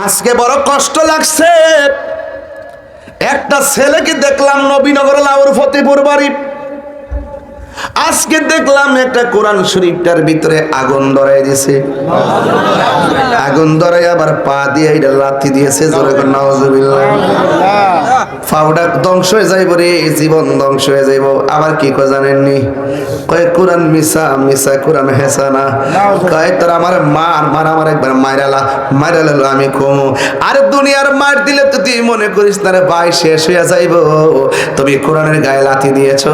আজকে বড় কষ্ট লাগছে। একটা ছেলেকে দেখলাম নবীনগর লাউর ফতেপুর বাড়ি, আজকে দেখলাম একটা কোরআন শরীফটার ভিতরে আগুন ধরাই দিয়েছে। আগুন ধরাই আবার পা দিয়ে এটা লাথি দিয়েছে। জোরে করে নাউজুবিল্লাহ। ফাউডা ধ্বংস হয়ে যাইব রে, জীবন ধ্বংস হয়ে যাইব। আবার কি কয় জানেননি? কয় কোরআন মিশা মিশা কোরআন হেসা না। কয় তোর আমার মার আমার একবার মাইরালা মাইরালো আমি কমু। আরে দুনিয়ার মার দিলে তো তুই মনে করিস না রে ভাই শেষ হয়ে যাইব। তুমি কোরআনের গায়ে লাথি দিয়েছো,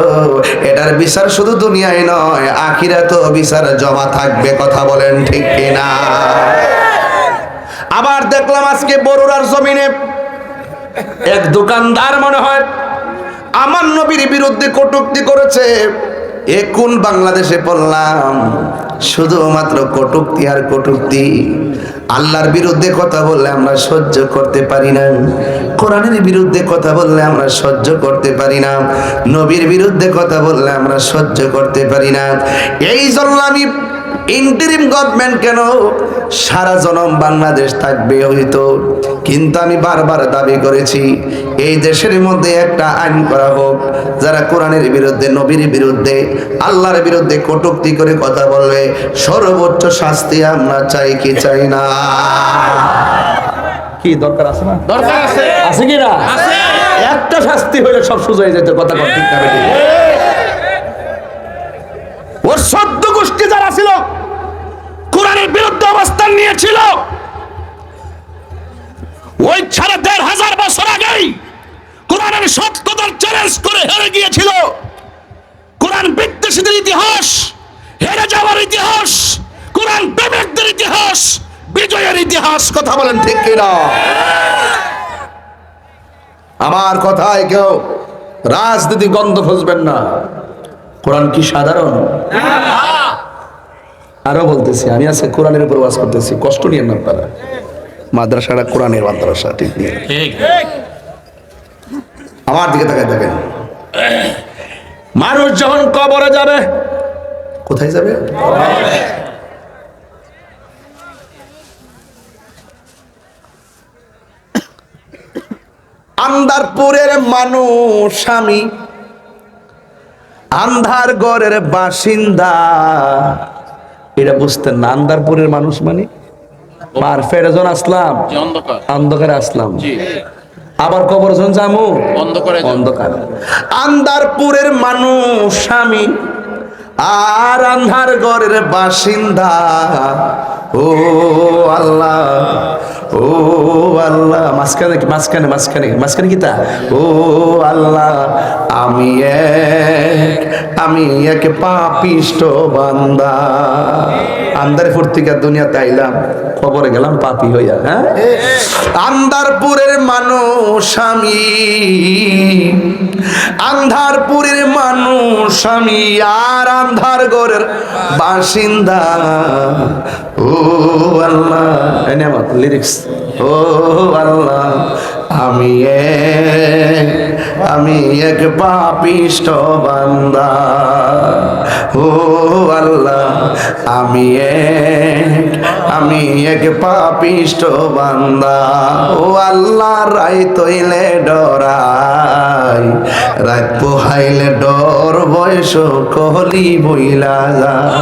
এটার বিচার শুধু দুনিয়ায় নয়, আখিরাতেও বিচার জমা থাকবে। কথা বলেন ঠিক কিনা? আবার দেখলাম আজকে বরুড়ার জমিনে এক দোকানদার মনে হয় আমার নবীর বিরুদ্ধে কটূক্তি করেছে। এ কোন বাংলাদেশে পড়লাম? শুধুমাত্র কটূক্তি আর কটূক্তি। আল্লাহর বিরুদ্ধে কথা বললে আমরা সহ্য করতে পারি না, কোরআনের বিরুদ্ধে কথা বললে আমরা সহ্য করতে পারি না, নবীর বিরুদ্ধে কথা বললে আমরা সহ্য করতে পারি না। এই জন্য আমি ইন্টারিম গভর্নমেন্ট কেন সারা জনম বাংলাদেশ থাকবে হইতো, কিন্তু আমি বারবার দাবি করেছি এই দেশের মধ্যে একটা আইন করা হোক, যারা কোরআনের বিরুদ্ধে নবীর বিরুদ্ধে আল্লাহর বিরুদ্ধে কটূক্তি করে কথা বলবে সর্বোচ্চ শাস্তি আমরা চাই কি চাই না? কি দরকার আছে না? দরকার আছে, আছে কি না? আছে। একটা শাস্তি হইলে সব সোজা হয়ে যেত। কথা ঠিক না? ওর ১৪ গোষ্ঠী যারা ছিল কোরআনের বিরুদ্ধে অবস্থান নিয়েছিল, ওই ১৫০০ বছর আগেই কোরআনের সত্যতার চ্যালেঞ্জ করে হেরে গিয়েছিল। কোরআন বিদ্বেষীদের ইতিহাস, হেরে যাওয়ার ইতিহাস, কোরআন প্রেমিকদের ইতিহাস, বিজয়ের ইতিহাস। কথা বলেন ঠিক কিনা? আমার কথায় কেউ রাজনীতি গন্ধ খুঁজবেন না। কোরআন কি সাধারণ? আরো বলতেছি, আমি আজকে কোরআনের উপর ওয়াজ করতেছি, কষ্ট নিয়ে না আপনারা। মাদ্রাসাটা কোরআনের মাদ্রাসা, ঠিক নিয়ে আমার দিকে তাকায় দেখেন। মানুষ যখন কবরে যাবে, কোথায় যাবে? আন্দারপুরের মানুষ আমি, আন্ধার গড়ের বাসিন্দা। এটা বুঝতেন না? আন্দারপুরের মানুষ মানে মার ফেরজন আসলাম, অন্ধকারে আসলাম, আবার কবর জন জামু অন্ধকার। আন্দারপুরের মানুষ আমি আর আন্ধার গড়ের বাসিন্দা। ও আল্লাহ, ও আল্লাহ। মাঝখানে মাঝখানে মাঝখানে মাঝখানে কি তা? ও আল্লাহ, আমি এক পাপিষ্ট বান্দা। আন্দারপুর থেকে দুনিয়াতে আইলাম, খবরে গেলাম পাপী হইয়া। হ্যাঁ, আন্দারপুরের মানুষ আমি, আন্ধারপুরের মানুষ আমি আর আন্ধার ঘরের বাসিন্দা। ও আল্লাহ, এনে আমার লিরিক্স। ও আল্লাহ, আমি এক পাপিষ্ট বান্দা। ও আল্লাহ, আমি এক পাপিষ্ট বান্দা। ও আল্লাহ, রাই তৈলে ডরাই, রাত পোহাইলে ডর বয়স কহলি বইলা যায়।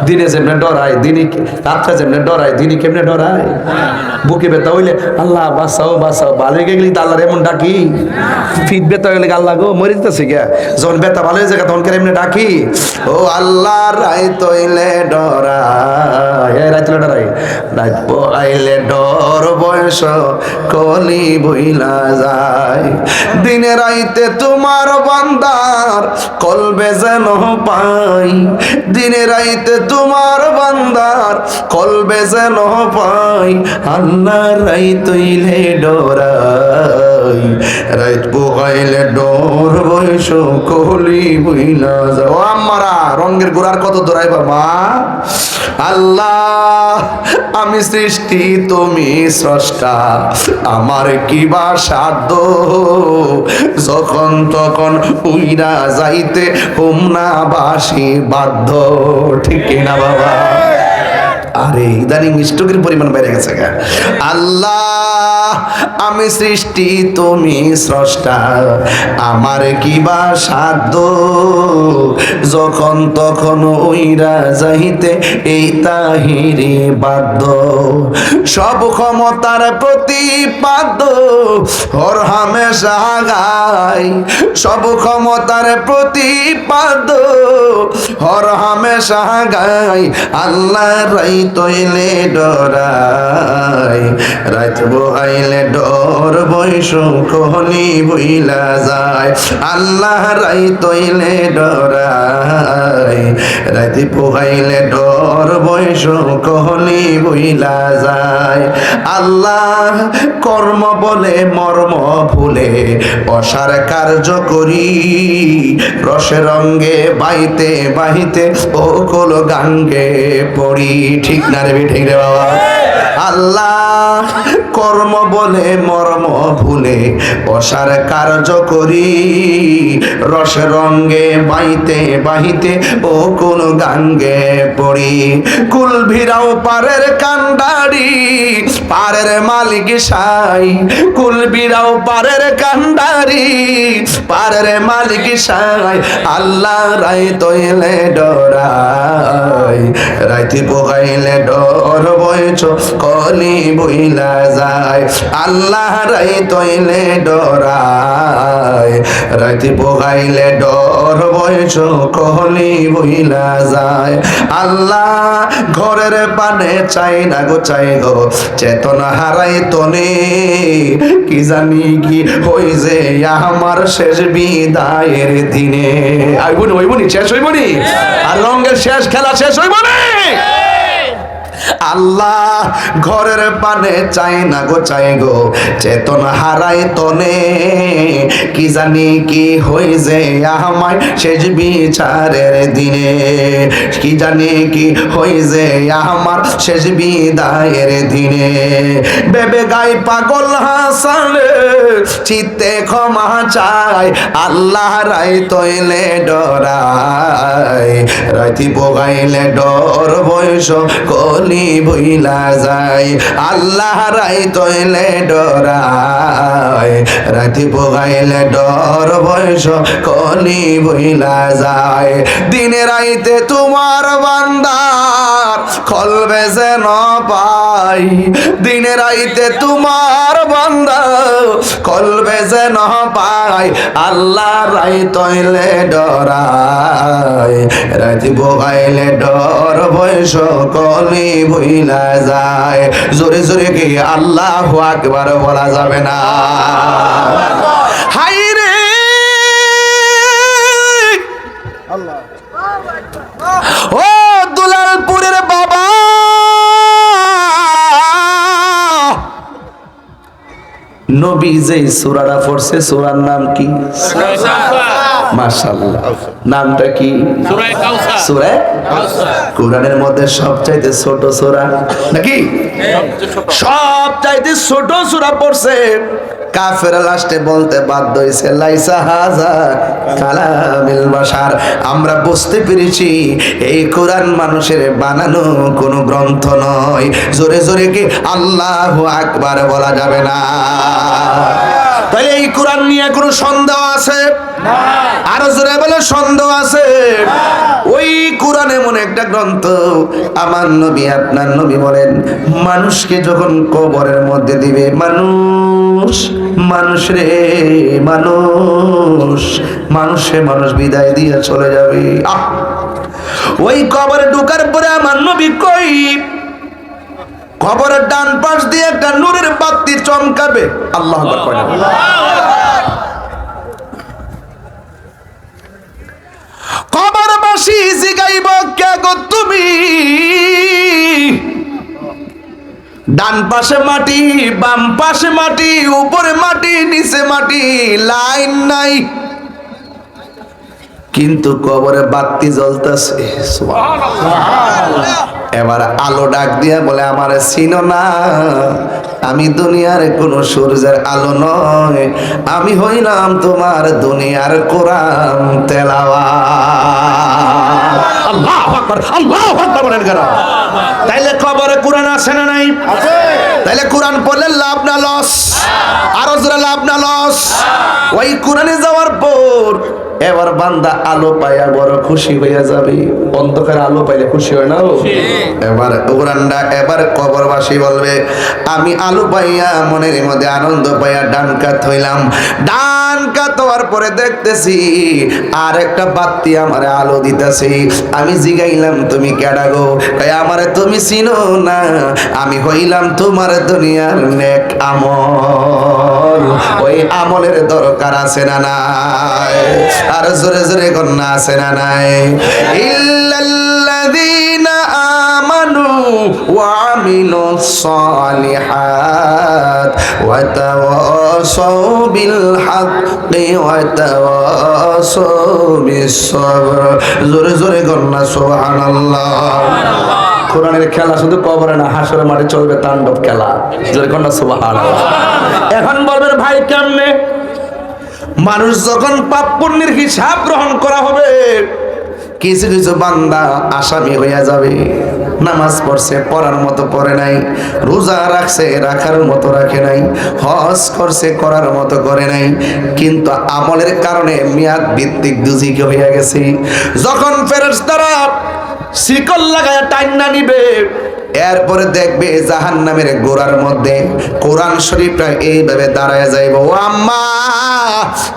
দিনে যেমনে ডরাই, দিনে রাত্রে যেমনে ডরাই, দিনে কেমনে ডরাই? বুকে ব্যথা হইলে আল্লাহ বাঁচাও বাঁচাও, ভালো হয়ে গেলি আল্লাহর এমন ডাকি। ফিট ব্যথা হইলে আল্লাহ গো মরে যেতেছে গা, যখন ব্যথা ভালো হয়ে যায় তখন কে এমনি ডাকি। ও আল্লাহ, রাই তৈলে ডরাই, রাত ডরাই, রাত পোহাইলে ডর বয়স কলি বইলা যায়। দিনে রাইতে তোমার বান্দার কলবে যেন পাই, দিনে রাইতে তোমার বান্দার কলবে যেন পাই। আল্লাহ, রাই তৈলে ডরাই, রাত পোহাইলে ডর বয়স কলি বইলা যায়। ও আমারা রঙের গোড়ার কত দৌড়াইবা মা? আল্লাহ, আমি সৃষ্টি তুমি স্রষ্টা, আমার কি বা সাধ্য যখন তখন উইরা যাইতে হুমনা বাসি বাধ্য। ঠিক না বাবা? আরে ইদানিং স্ট্রোকের পরিমাণ বেড়ে গেছে গা। আল্লাহ আমি সৃষ্টি তুমি স্রষ্টা, আমার কি বা সাধ্য যখন তখন উইরা যাইতে এই তাহিরি বাধ্য। সব ক্ষমতার প্রতিপাদ্য হর হামেশা গাই, সব ক্ষমতার প্রতিপাদ্য হর হামেশা গাই। আল্লাহ রাই তৈলে ডরাই, রাত বহাইলে ডর বৈশ কোহনি বইলা যায়। আল্লাহ রাই তৈলে ডরাই, রাত বহাইলে ডর বৈশ কোহনি বইলা যায়। আল্লাহ কর্ম বলে মর্ম ভুলে অসার কার্য করি, রসে রঙ্গে বাইতে বাহিতে ও কোল গাঙ্গে পড়ি। ঠিক না রে, ঠিক রে বাবা? আল্লাহ কর্ম বলে মর্ম ভুলে অসার কার্য করি, রসে রঙ্গে বাইতে বাহিতে ও কোন গাঙ্গে পড়ি। কুল ভিড়াও পারের কান্ডারি, পারের মালিক সাই। কুল ভিড়াও পারের কান্ডারি, পারের মালিক সাই। আল্লাহ রাই তৈলে ডরাই, রাইতে পোহাইলে ডর বইছ কলি বইলা যায়। আল্লাহ রাই তৈলে ডরাই, রাইতে পোহাইলে ডর বইছ কলি বইলা যায়। আল্লাহ ঘরের পানে চাই না গো, চাই গো চেতনা হারাই তনে, কি জানি কি হই যে আমার শেষ বিদায়ের দিনে। আইবনি হইবনি, শেষ হইবনি, আর রঙের শেষ খেলা শেষ হইবনি। আল্লাহ ঘরের পানে চাই না গো, চাই গো চেতনা হারাই তনে, কি জানি কি হই যে আমায় শেষ বিচারের দিনে, কি জানি কি হই যে আমার শেষ বিদায়ের দিনে। বেবে গাই পাগল হাসান চিত্তে ক্ষমা চাই। আল্লাহ রাই তৈলে ডরাই, রাইতি পোগাইলে ডর বয়স কলি বইলা যায়। আল্লাহ রাই তৈলে ডরাই, রাইতি পোগাইলে ডর বয়স কলি বইলা যায়। দিনে রাইতে তোমার বান্দার খলবে যেন পাই, দিনে রাইতে তোমার বান্দা কলবে যেন পাই। আল্লাহ রাই তৈলে ডরাই, রাইতে পোগাইলে ডর বয়স কলি বইলা যায়। জোরে জোরে কি আল্লাহু আকবার বলা যাবে না? হাই রে ও দুলালপুরের বাবা, নবী যে সূরাটা পড়ছে সূরার নাম কি? মাশাআল্লাহ, নামটা কি? সূরা কাউসার। সূরা কাউসার কোরআনের মধ্যে সবচাইতে ছোট সূরা নাকি? সবচাইতে ছোট সূরা পড়ছে। কাফেররা লাস্টে বলতে বাধ্য হইছে লাইসা হাযা কালামিল বাশার। আমরা বুঝতে পেরেছি এই কোরআন মানুষের বানানো কোনো গ্রন্থ নয়। জোরে জোরে কি আল্লাহু আকবার বলা যাবে না? তাহলে এই কোরআন নিয়ে কোনো সন্দেহ আছে? আরো জোরে বলে সন্দেহ আছে? ওই কোরআন এমন একটা গ্রন্থ, আমার নবী আপনার নবী বলেন মানুষকে যখন কবরের মধ্যে দিবে, মানুষ মানুষ রে মানুষ, মানুষে মানুষ বিদায় দিয়ে চলে যাবে। ওই কবরে ঢোকার পরে আমার নবী কই কবরের ডান পাশ দিয়ে একটা নূরের বাতি চমকাবে। আল্লাহু আকবার। কবরবাসী জিগাইব কে গো তুমি? ডান পাশে মাটি, বাম পাশে মাটি, উপরে মাটি, নিচে মাটি, লাইন নাই, কিন্তু কবরে বাতি জ্বলতেছে। এবার আলো ডাক দিয়া বলে আমারে চিনো না? আমি দুনিয়ার কোন সূর্যের আলো নয়, আমি হইলাম তোমার দুনিয়ার কোরআন তেলাওয়াত। আল্লাহু আকবার, আল্লাহু আকবার বলেন কেন? তাইলে কবরে কোরআন আছে না নাই? তাইলে কোরআন পড়লে লাভ না লস? আরো জোরে লাভ না লস? ওই কোরআনে যাওয়ার পর এবার বান্দা আলো পাইয়া বড় খুশি হইয়া যাবে। অন্ধকার আলো পাইলে খুশি হয় না? এবার কোরআনটা এবার কবরবাসী বলবে আমি আলো পাইয়া মনের মধ্যে আনন্দ পাইয়া ডান কাত হইলাম। ডান কাত হওয়ার পরে দেখতেছি আর একটা বাতি আমারে আলো দিতেছি। আমি জিগাইলাম তুমি কেডা গো? কই আমারে তুমি চিনো না, আমি হইলাম তোমার দুনিয়ার নেক আমল। ওই আমলের দরকার আছে না নাই? আর জোরে জোরে কন্যা আছে না নাই? ইল্লাল্লাযীনা আমানু ওয়া আমিলুস সালিহাত ওয়া তাওয়াসাউ বিল হাক্কি ওয়া তাওয়াসাউ বিস সবর। জোরে জোরে কন্যা সুবহানাল্লাহ। কোরআনের খেলা শুধু কবরে না, হাসরে মাঠে চলবে তাণ্ডব খেলা। জোরে কন্যা সুবহানাল্লাহ। এখন বলবেন ভাই কেমনে? মানুষ যখন পাপ পুণ্যের হিসাব গ্রহণ করা হবে, কিছু কিছু বান্দা আসামি হইয়া যাবে। নামাজ পড়ছে পড়ার মতো পড়ে নাই, রোজা রাখছে রাখার মতো রাখে নাই, হজ করছে করার মতো করে নাই, কিন্তু আমলের কারণে মেয়াদ ভিত্তিক দুজিকে হইয়া গেছে। যখন ফেরেশতারা শিকল লাগায় টাইনা নিবে, এরপরে দেখবে জাহান্নামের গোড়ার মধ্যে কোরআন শরীফটা এইভাবে দাঁড়ায় যাইব। ও আম্মা,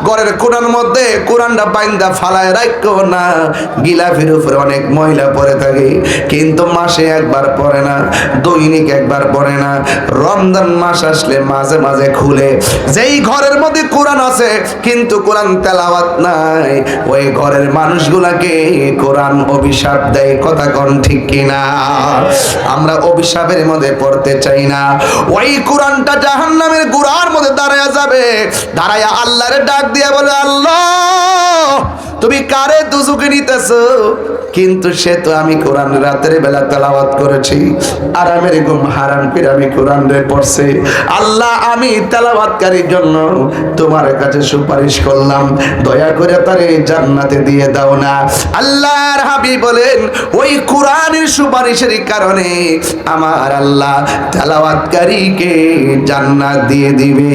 ঘরের কোরআন মধ্যে কোরআনটা বাইন্দা ফালায় রাখো না। গিলাফের উপরে অনেক ময়লা পড়ে থাকে, কিন্তু মাসে একবার পড়ে না, দৈনিক একবার পড়ে না। রমজান মাস আসলে মাঝে মাঝে খুলে। যেই ঘরের মধ্যে কোরআন আছে কিন্তু কোরআন তেলাওয়াত নাই, ওই ঘরের মানুষগুলাকে কোরআন অভিশাপ দেয়। কথা কোন ঠিক কিনা? আমরা অভিশাপের মধ্যে পড়তে চাই না। ওই কোরআনটা জাহান্নামের গোড়ার মধ্যে দাঁড়ায়া যাবে। দাঁড়ায়া আল্লাহরে ডাক দিয়ে বলে আল্লাহ তুমি কারে দুজকে নিতেছো? কিন্তু সে তো আমি কোরআন রাতের বেলা তেলাওয়াত করেছি, আরামের ঘুম হারাম করে আমি কোরআন রে পড়ছি। আল্লাহ আমি তেলাওয়াতকারীর জন্য তোমার কাছে সুপারিশ করলাম, দয়া করে তারে জান্নাতে দিয়ে দাও না। আল্লাহর হাবিব বলেন ওই কোরআনের সুপারিশের কারণে আমার আল্লাহ তেলাওয়াতকারীকে জান্নাত দিয়ে দিবে।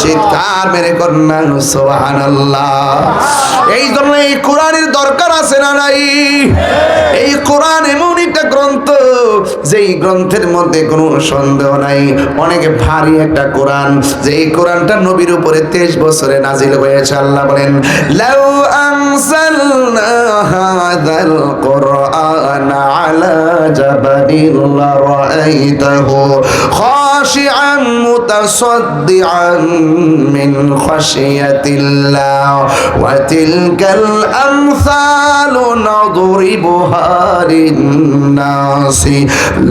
চিৎকার মেরে কন্যা সুবহানাল্লাহ। এই জন্য এই কোরআনের দরকার আছে না নাই? এই কোরআন এমন একটা গ্রন্থ, যেই গ্রন্থের মধ্যে কোনো সন্দেহ নাই অনেক ভারী একটা কোরআন। যেই কোরআনটা নবীর উপরে 23 বছরে নাজিল হয়েছে। আল্লাহ বলেন লাউ আনসালনা হাযাল কুরআন আলা জাবালিন লারাআইতাহু খাশিআন মুতাসাদ্দিআন মিন খাশিয়াতিল্লাহ ওয়া তিলকাল আমসালু নাদরিবুহা লিন-নাসি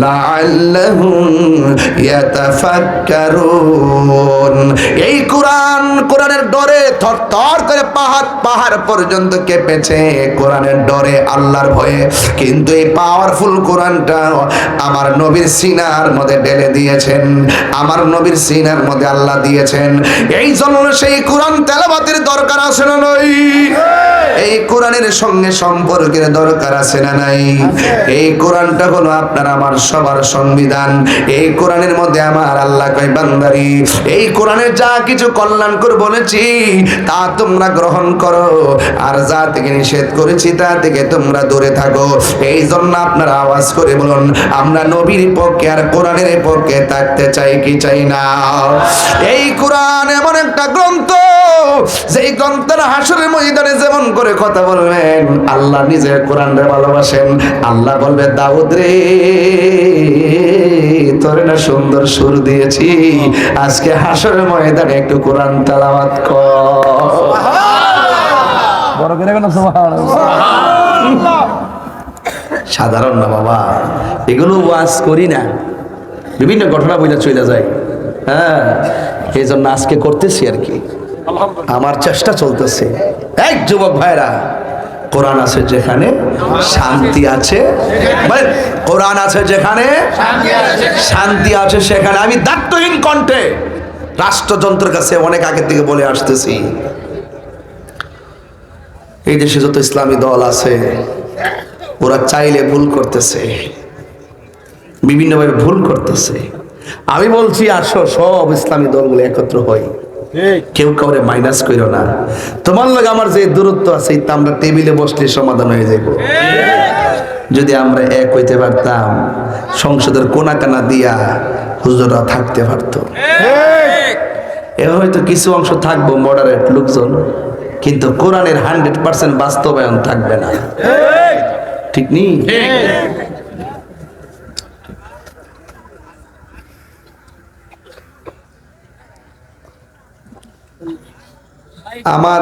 লাআল্লাহুম ইয়াতাফাক্কারুন। এই কোরআনের ডরে থরথর করে পাহাড় পর্যন্ত কেঁপেছে কোরআনের ডরে, আল্লাহর ভয়ে। কিন্তু এই পাওয়ারফুল কোরআনটা আমার নবীর সিনার মধ্যে ঢেলে দিয়েছেন, আমার নবীর সিনার মধ্যে আল্লাহ দিয়েছেন। এই জন্য সেই কোরআন তেলাওয়াতের দরকার আছে না নাই? এই কোরআনের সঙ্গে সম্পর্কের দরকার আছে না নাই? এই কোরআনটা হলো আপনার আমার সবার সংবিধান। এই কোরআনের মধ্যে আমার আল্লাহ কয় বান্দারি এই কোরআনে যা কিছু কল্যাণকর বলেছি তা তোমরা গ্রহণ করো, আর যা থেকে নিষেধ করেছি তা থেকে তোমরা দূরে থাকো। এই জন্য আপনারা আওয়াজ করে বলুন আমরা নবীর পক্ষে আর কোরআনের পক্ষে থাকতে চাই কি চাই না? এই কোরআন এমন একটা গ্রন্থ, যেই গ্রন্থের হাসরের ময়দানে যেমন করে কথা বলবেন, আল্লাহ নিজে কোরআনরে ভালোবাসেন। আল্লাহ বলবে দাউদ রে তোরে না সুন্দর সুর দিয়েছি, আজকে হাসরের ময়দানে একটু কোরআন তেলাওয়াত কর। বড় করে কেন সুবহানাল্লাহ। সাধারণ না বাবা, এগুলো ওয়াজ করি না, বিভিন্ন ঘটনা বইলা চলে যায়। হ্যাঁ, এই জন্য আজকে করতেছি আর কি, আমার চেষ্টা চলতেছে। এক যুবক ভাইরা, কোরআন আছে যেখানে শান্তি আছে, কোরআন আছে যেখানে শান্তি আছে সেখানে। আমি দায়িত্বহীন কণ্ঠে রাষ্ট্রযন্ত্রের কাছে অনেক আগে থেকে বলে আসতেছি, এই দেশে যত ইসলামী দল আছে ওরা চাইলে ভুল করতেছে, বিভিন্নভাবে ভুল করতেছে। আমি বলছি আসো সব ইসলামী দলগুলো একত্র হয়, কেউ কাউরে মাইনাস কইরো না। তোমার লগে আমার যে দূরত্ব আছে তা আমরা টেবিলে বসলে সমাধান হয়ে যাইব। যদি আমরা এক হইতে পারতাম, সংসদের কোনা কানা দিয়া হুজুররা থাকতে পারতো। এ হয়তো কিছু অংশ থাকবো মডারেট লোকজন, কিন্তু কোরআনের 100% বাস্তবায়ন থাকবে না, ঠিক নেই? আমার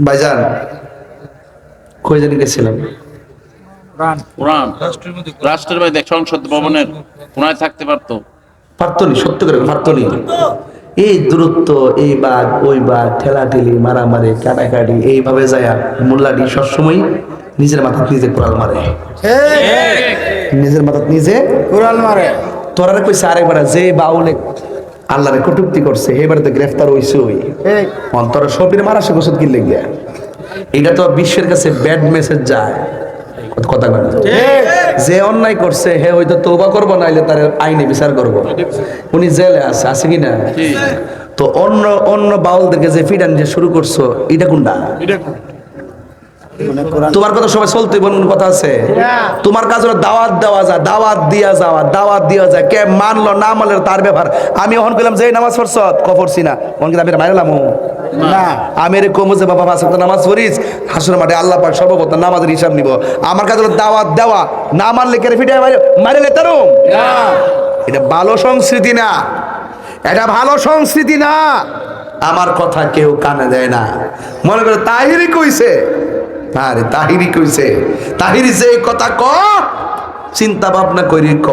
ভাইজান কই জানি গেছিলাম, রাষ্ট্রের বাইরে সংসদ ভবনের কোনায় থাকতে পারতো, পারতনি, সত্য করে পারতনি। এই দূরত্ব, এই বাঘ ওই বাঘ, ঠেলাঠেলি, মারামারি, কাটাকাটি, এইভাবে যায় মোল্লাটি সবসময় নিজের মাথা নিজে কোরাল মারে, নিজের মাথা নিজে কোরাল মারে। তোরা কইছে আরেকবার যে বাউলে আল্লাহরে কটূক্তি করছে এবারে তো গ্রেফতার হইছে, ওই অন্তরে সবির মারা সে গোসদ কিনলে গিয়া। এটা তো বিশ্বের কাছে ব্যাড মেসেজ যায়, কথা বলে। যে অন্যায় করছে হে হয়তো তওবা করবো, নাইলে তার আইনে বিচার করবো। উনি জেলে আছে, আছে কিনা? তো অন্য অন্য বাউলদেরকে যে ফিডান যে শুরু করছো, এটা কোনটা? তোমার কথা সবাই চলতে কথা আছে। তোমার কাজ হলো দাওয়াত দেওয়া যায়, দাওয়াত দিয়া যাওয়া, দাওয়াত দিয়া যায়। কে মানলো না মানলো তার ব্যাপার। আমি ওখান করলাম যে নামাজ পড়ছ কফরছি না, ওখান আমি মারলাম না। আমি এর কমো যে বাবা পাঁচ ওয়াক্ত নামাজ পড়িস, হাসুর মাঠে আল্লাহ পাক সর্বপ্রথম নামাজের হিসাব নিব। আমার কাজ হলো দাওয়াত দেওয়া, না মানলে কেড়ে ফিটে মারিলে তারও। এটা ভালো সংস্কৃতি না, এটা ভালো সংস্কৃতি না। আমার কথা কেউ কানে দেয় না। মনে করে তাহিরি কইছে, আরে তাহিরি কইছে, তাহিরি যে কথা ক চিন্তা ভাবনা করি ক।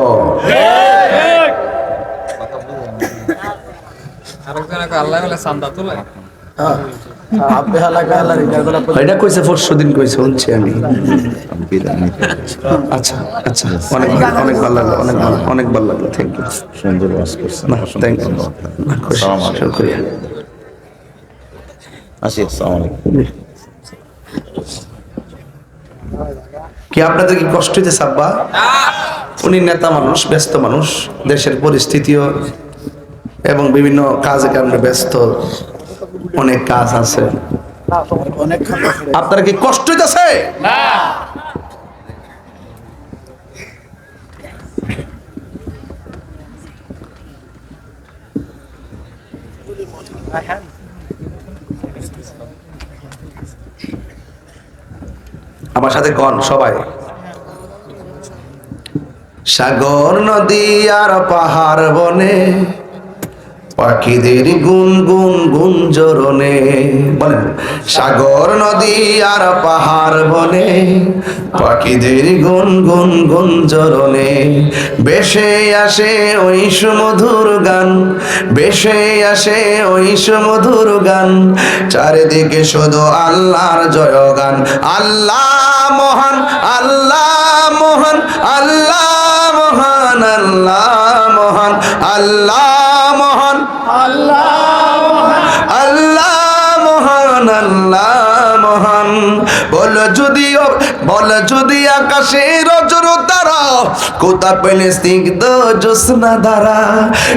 এটা কইছে পরশুদিন কইছে, শুনছি আমি। আচ্ছা আচ্ছা, অনেক অনেক ভালো লাগলো, অনেক ভালো, অনেক ভালো লাগলো। থ্যাংক ইউ, সুন্দর ওয়াজ করছেন, থ্যাংক ইউ, শুকরিয়া। আসি, আসসালামু আলাইকুম। কি আপনাদের কি কষ্ট হইতেছে আব্বা? উনি নেতা মানুষ, ব্যস্ত মানুষ, দেশের পরিস্থিতিও এবং বিভিন্ন কাজে কারণে ব্যস্ত, অনেক কাজ আছে। আপনারা কি কষ্ট হইতেছে? আমার সাথে গণ সবাই। সাগর নদী আর পাহাড় বনে, পাখিদের গুন গুন গুঞ্জরণে। বলেন, সাগর নদী আর পাহাড় বনে, পাখিদের গুন গুন গুঞ্জরণে। বেশে আসে ওই সুমধুর গান, বেশে আসে ওই সুমধুর গান। চারিদিকে শুধু আল্লাহর জয়গান। আল্লাহ মহান, আল্লাহ মহান, আল্লাহ মহান, আল্লাহ মহান, আল্লাহ মহান, আল্লাহ মহান, আল্লাহ মহান, আল্লাহ মহান। বল যদি আকাশে রজর তারা, কোথা পেলে স্নিগ্ধ জ্যোৎস্না ধারা।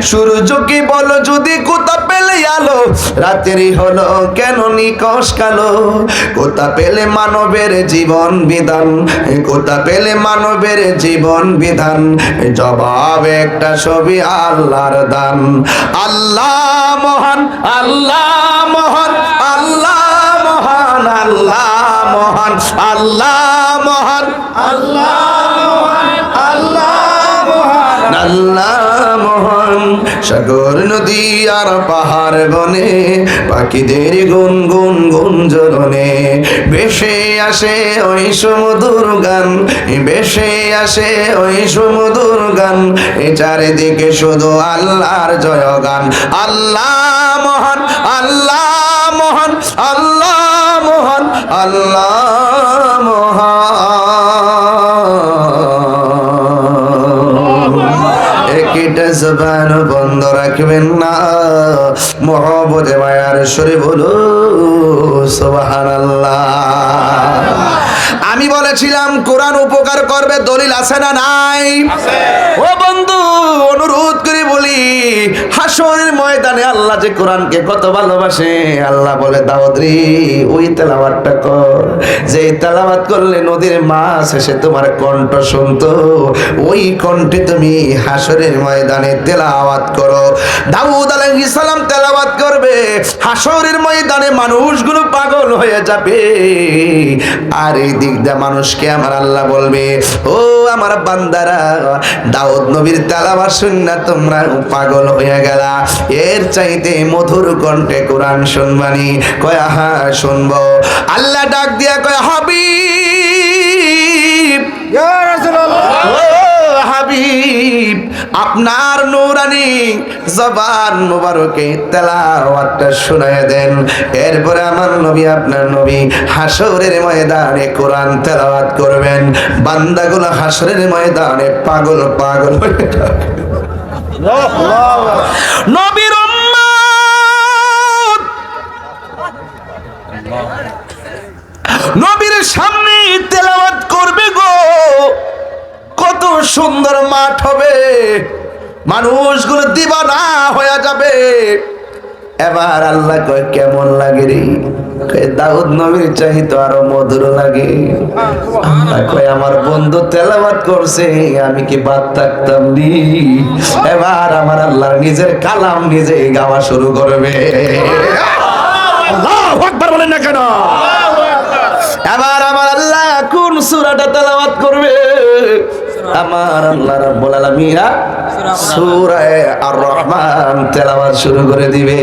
সূর্যকে বল যদি কোথা পেলে আলো, রাতেরই হলো কেন নিকশ কালো। কোথা পেলে মানবের জীবন বিধান, কোথা পেলে মানবের জীবন বিধান। জবাব একটা ছবি আল্লাহর দান। আল্লাহ মহান, আল্লাহ মহান, আল্লাহ মহান, আল্লাহ মহান, আল্লাহ মহান, আল্লাহ মহান, আল্লাহ মহান, আল্লাহ মহান। সাগর নদী আর পাহাড় বনে, পাখিদের গুন গুন গুঞ্জরণে। বেশে আসে ওই সুমধুর গান, বেশে আসে ওই সুমধুর গান। চারিদিকে শুধু আল্লাহর জয়গান। আল্লাহ মহান, আল্লাহ মহান, আল্লাহ মহান, আল্লাহ মহান। একই দুইটা জবান বন্ধ রাখবেন না, মহব্বতে মায়ার সরে বলো সুবহানাল্লাহ। আমি বলেছিলাম কোরআন উপকার করবে, দলিল আছে না নাই? ও বন্ধু, অনুরোধ করে বলি, হাসরের ময়দানে আল্লাহ যে কোরআনকে কত ভালোবাসে, আল্লাহ বলে দাউদ রে ওই তেলাওয়াতটা কর, যে তেলাওয়াত করলে নদীর মাছ এসে তোমার কণ্ঠ শুনতো, ওই কণ্ঠে তুমি হাসরের ময়দানে তেলাওয়াত করো। দাউদ আলাইহিস সালাম তেলাওয়াত করবে, হাসরের ময়দানে মানুষগুলো পাগল হয়ে যাবে, আর এই দিক দিয়ে মানুষকে আমার আল্লাহ বলবে, ও আমার বান্দারা, দাউদ নবীর তেলাওয়াত শুননা তোমরা পাগল হয়ে গেলা, এর চাইতে মধুর কণ্ঠে কোরআন শুনবানি? কয় হ্যাঁ শুনবো। আল্লাহ ডাক দিয়া কয় হাবিব, ইয়া রাসূলুল্লাহ, ও হাবিব, আপনার নূরানি জবান মুবারকে তেলাওয়াতটা শুনায় দেন। এরপরে আমার নবী, আপনার নবী হাসরের ময়দানে কোরআন তেলাওয়াত করবেন, বান্দাগুলো হাসরের ময়দানে পাগল পাগল হয়ে যাবে। নবীর উম্মত নবীর সামনে তেলাওয়াত করবে গো, কত সুন্দর মাঠ হবে, মানুষগুলো দিবানা হয়ে যাবে। এবার আল্লাহ কয় কেমন লাগে রে? কয় দাউদ নবীর চাইতো আরো মধুর লাগে। আল্লাহ কয় আমার বন্ধু তেলাওয়াত করছে, আমি কি বাদ থাকতাম নি? এবার আমার আল্লাহ নিজের কালাম নিজে গাওয়া শুরু করবে। আল্লাহু আকবার বলেন না কেন? এবার আমার আল্লাহ কোন সূরাটা তেলাওয়াত করবে? আমার আল্লাহ রাব্বুল আলামিন সূরা আর রহমান তেলাওয়াত শুরু করে দিবে।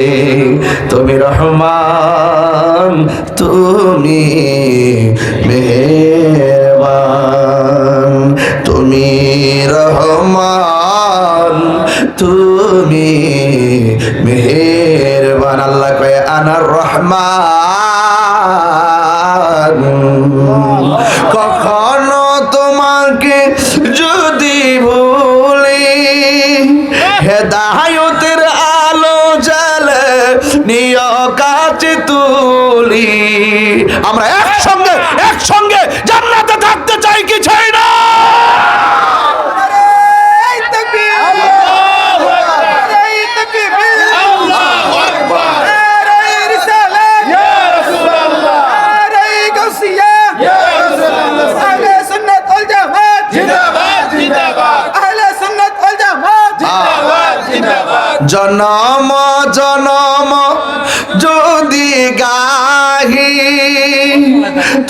তুমি রহমান, তুমি মেহেরবান, তুমি রহমান, তুমি মেহেরবান। আল্লাহ কয় আনার রহমান, কখনো তোমাকে যদি ভুলি, হেদায়েতের আলো জ্বালে নিয় কাছে তুলি। আমরা একসঙ্গে জান্নাতে থাকতে চাই কি চাই না? জনম জনম যদি গাহি,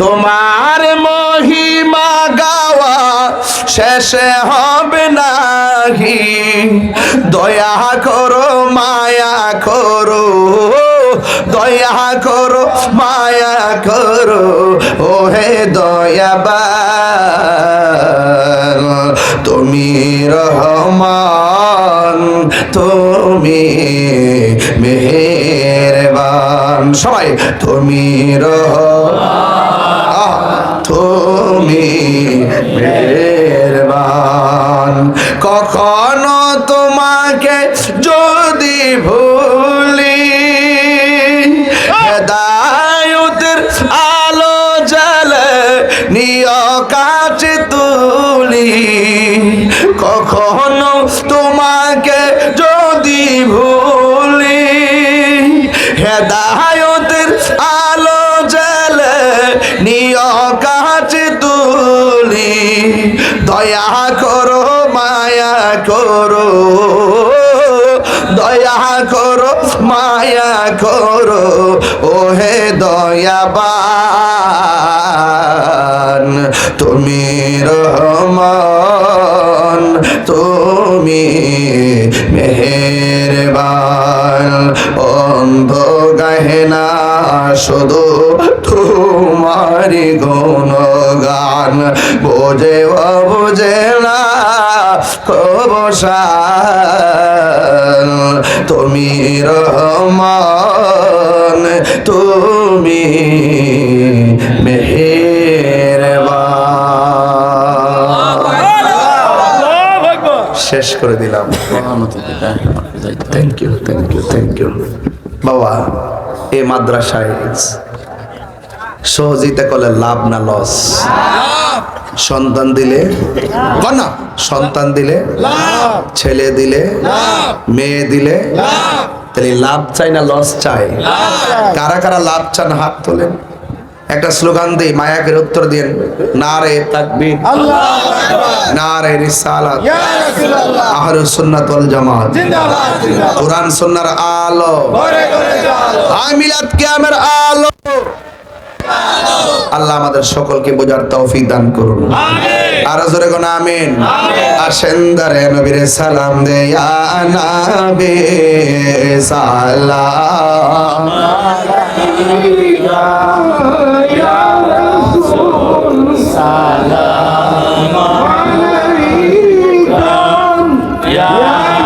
তোমার মহিমা গাওয়া শেষে হবে নাহি। দয়া করো মায়া করো, দয়া করো মায়া করো, ও হে দয়াবান, তুমি রহমান, তুমি মেহেরবান। সবাই তুমি তুমি মেহেরবান। কখনো তোমাকে যদি ভুলি, হেদায়েতের আলো জ্বালে নিয় কাছে তুলি। কখনো তোমাকে যদি ভুলি, হেদায়েতের আলো জ্বালে নিয় কাছে তুলি। দয়া করো মায়া করো, দয়া করো মায়া করো, ও হে দয়াবান, তুমি রহমান, তুমি মেহেরবান। অন্ধ গাহে না শুধু তোমারি গুণগান, বোঝে বোঝে না কবসান, তুমি রহমান, তুমি মেহেরবান। শেষ করে দিলাম। Thank you, thank you, thank you. বাবা, এই মাদ্রাসায় সহযোগিতা করলে লাভ না লস? সন্তান দিলে না, সন্তান দিলে, ছেলে দিলে, মেয়ে দিলে, তাহলে লাভ চাই না লস চাই? কারা কারা লাভ চান হাত তোলেন। একটা স্লোগান দিই, মায়াকের উত্তর দিন, নারে তাকবীর, নারে রিসালাত, আহলুস সুন্নাত ওয়াল জামাত, কোরআন সুন্নাহর আলো, মিলাদ কিয়ামের আলো। আল্লাহ আমাদের সকলকে বোঝার তৌফিক দান করুন, আর জোরে কোন আমিন। আসেন দারে নবীর সালাম দে, ইয়া নবী সালাম আলাইকা, ইয়া রাসূল সালাম আলাইকা, ইয়া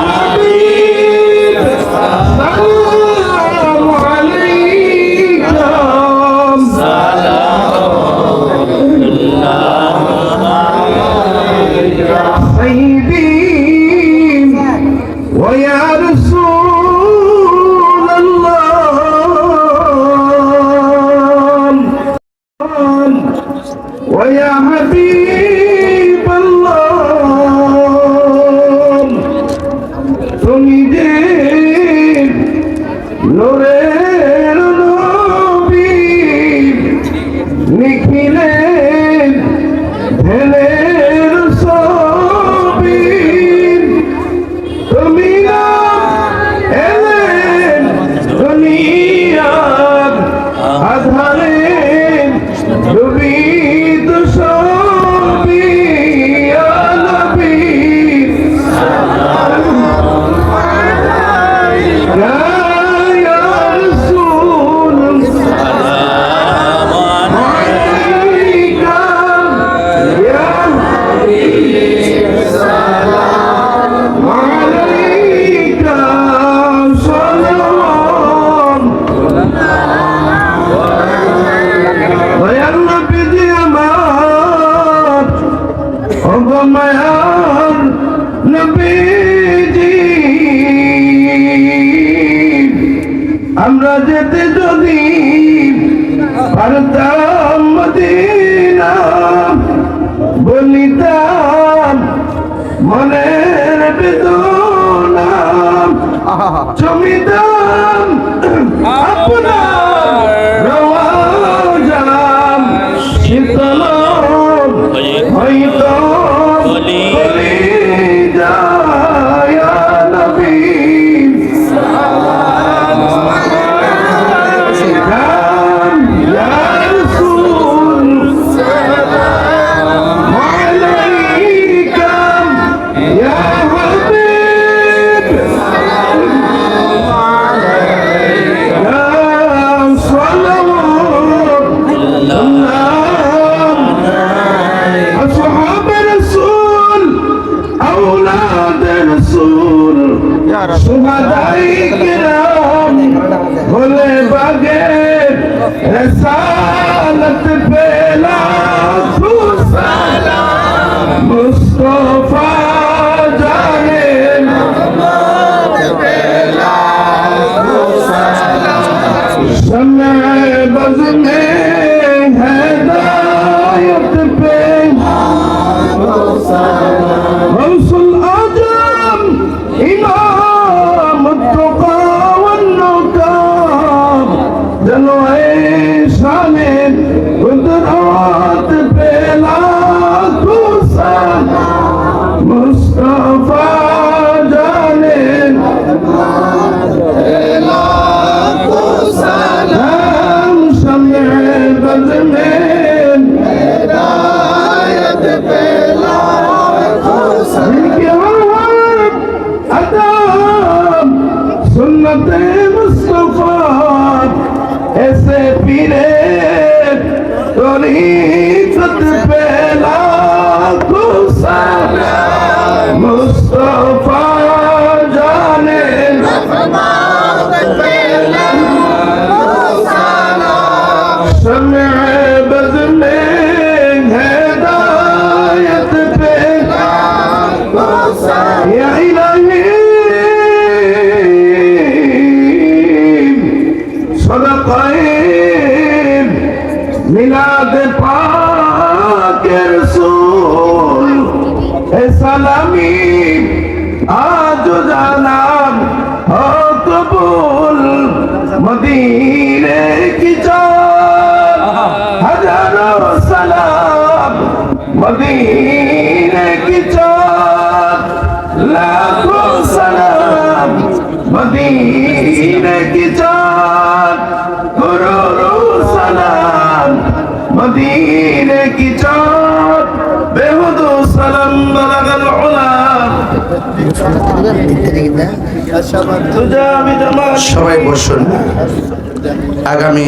হাবিব সালাম আলাইকা, ويا رسول الله ويا حبيب الله তুমি যে নূরের নবী নিখিলের ঢেলের ছবি, তুমি না এলেন দুনিয়ার আধারে ডুবিত সবই, ইয়া নবী ইয়া রাসূল সালাম আলাইকা, ইয়া হাবিব সালাম আলাইকা, সালাম। দয়ার নবীজি আমার, ও গো মায়ার নবীজি, আমরা যেতে যদি পারতাম মদিনা, বলিতাম মনের বেদনা, জমিদাম আপনার রওয়াজাম, শীতল হইতো কলিজা, ইয়া নবী সালাম ইয়া রাসূল সালাম আলাইকা, ইয়া হাবিব সালাম আলাইকা, সালাম আসহাব রাসূল আওলাদ রাসূল সুহাদায়ে কিরাম ভোলে বাগে রিসালত পেলা সালাম, মুস্তাফা জানে মোহাম্মদ পেলা সালাম, शम्मे बज़ में हिदायत पे गौसुल आज़म इमाम तुक़ा वन्नुक़ाब, जलवे ইয়া ইলাহি সদাকায়ে মিলাদ পাকের রাসূল এ সালামি আজ জানাম ও কবুল মদিনে কি চাঁদ হাজারো সালাম মদিনে কি চাঁদ লাখো সালাম মদিনে কি চাঁদ করোড়ো সালাম মদিনে কি চাঁদ বেহুদু সালাম বালাগাল উলা সবাই বসুন। আগামী